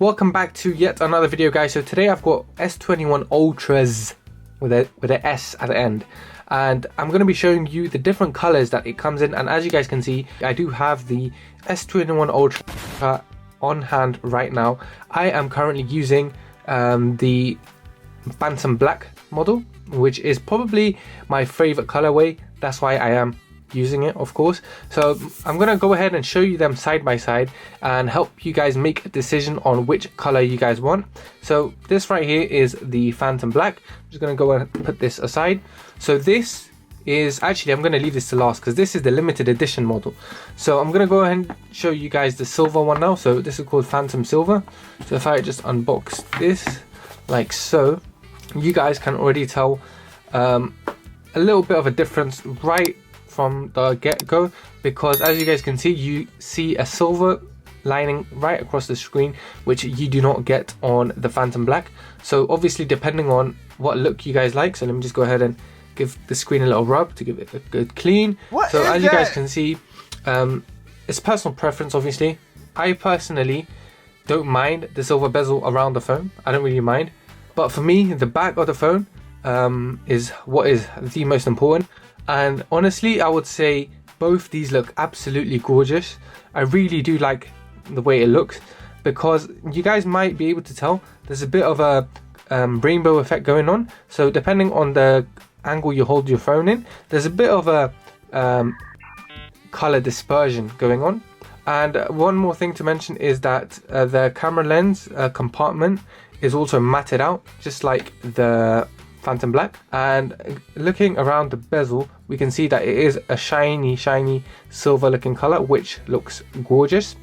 Welcome back to yet another video, guys. So today I've got S21 Ultras with a S at the end, and I'm going to be showing you the different colors that it comes in. And as you guys can see, I do have the S21 Ultra on hand right now. I am currently using the Phantom Black model, which is probably my favorite colorway. That's why I am using it, of course. So I'm gonna go ahead and show you them side by side and help you guys make a decision on which color you guys want. So this right here is the Phantom Black. I'm just gonna go and put this aside. So this is actually, I'm gonna leave this to last because this is the limited edition model. So I'm gonna go ahead and show you guys the silver one now. So this is called Phantom Silver. So if I just unbox this like so, you guys can already tell a little bit of a difference right from the get-go, because as you guys can see, you see a silver lining right across the screen, which you do not get on the Phantom Black. So obviously, depending on what look you guys like, so let me just go ahead and give the screen a little rub to give it a good clean. So as you guys can see, it's personal preference. Obviously, I personally don't mind the silver bezel around the phone. I don't really mind, but for me, the back of the phone is what is the most important. And honestly, I would say both these look absolutely gorgeous. I really do like the way it looks, because you guys might be able to tell there's a bit of a rainbow effect going on. So depending on the angle you hold your phone in, there's a bit of a color dispersion going on. And one more thing to mention is that the camera lens compartment is also matted out, just like the Phantom Black. And looking around the bezel, we can see that it is a shiny silver looking color, which looks gorgeous.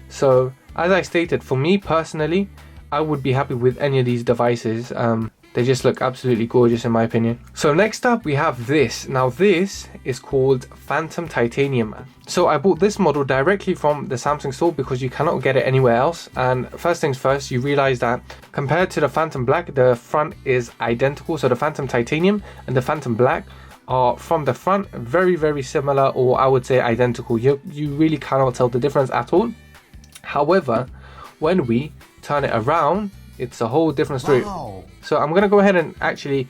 So as I stated, for me personally, I would be happy with any of these devices. They just look absolutely gorgeous in my opinion. So next up we have this. Now this is called Phantom Titanium. So I bought this model directly from the Samsung store because you cannot get it anywhere else. And first things first, you realize that compared to the Phantom Black, the front is identical. So the Phantom Titanium and the Phantom Black are from the front very similar, or I would say identical. You really cannot tell the difference at all. However, when we turn it around, it's a whole different story. Wow. So I'm going to go ahead and actually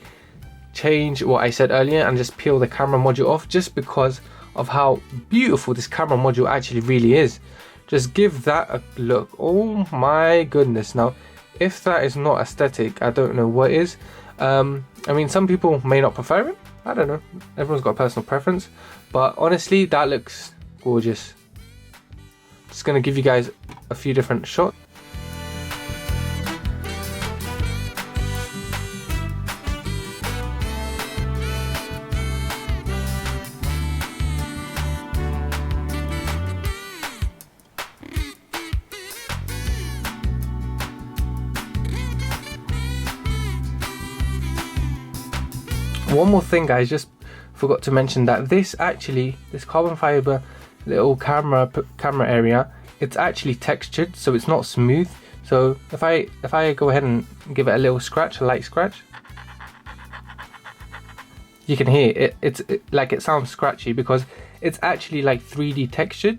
change what I said earlier and just peel the camera module off, just because of how beautiful this camera module actually really is. Just give that a look. Oh my goodness. Now, if that is not aesthetic, I don't know what is. I mean, some people may not prefer it. I don't know. Everyone's got a personal preference. But honestly, that looks gorgeous. Just going to give you guys a few different shots. One more thing, guys, just forgot to mention that this carbon fiber little camera area, it's actually textured, so it's not smooth. So if I go ahead and give it a little scratch, a light scratch, you can hear it. It sounds scratchy because it's actually like 3D textured.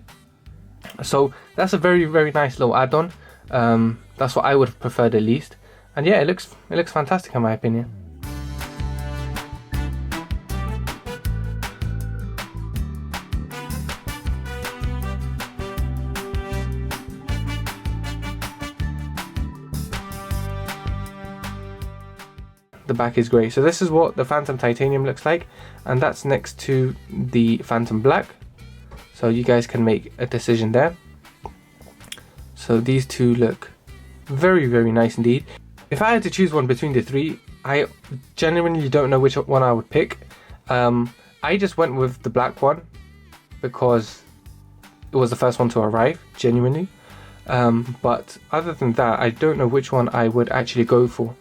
So that's a very nice little add-on. That's what I would have preferred at least. And yeah, it looks fantastic in my opinion. The back is grey. So this is what the Phantom Titanium looks like, and that's next to the Phantom Black. So you guys can make a decision there. So these two look very nice indeed. If I had to choose one between the three, I genuinely don't know which one I would pick. I just went with the black one because it was the first one to arrive, genuinely. But other than that, I don't know which one I would actually go for.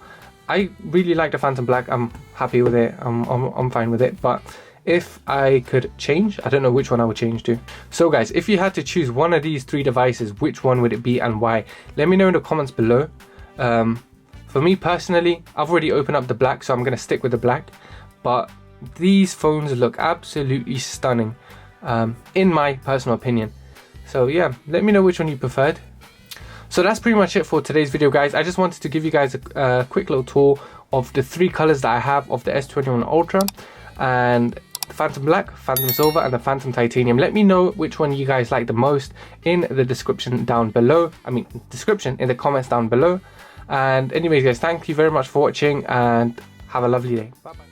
I really like the Phantom Black. I'm happy with it. I'm fine with it. But if I could change, I don't know which one I would change to. So guys, if you had to choose one of these three devices, which one would it be and why? Let me know in the comments below. For me personally, I've already opened up the black, so I'm going to stick with the black. But these phones look absolutely stunning, in my personal opinion. So yeah, let me know which one you preferred. So that's pretty much it for today's video, guys. I just wanted to give you guys a quick little tour of the 3 colors that I have of the S21 Ultra, and the Phantom Black, Phantom Silver, and the Phantom Titanium. Let me know which one you guys like the most in the description down below. In the comments down below. And anyways, guys, thank you very much for watching, and have a lovely day. Bye bye.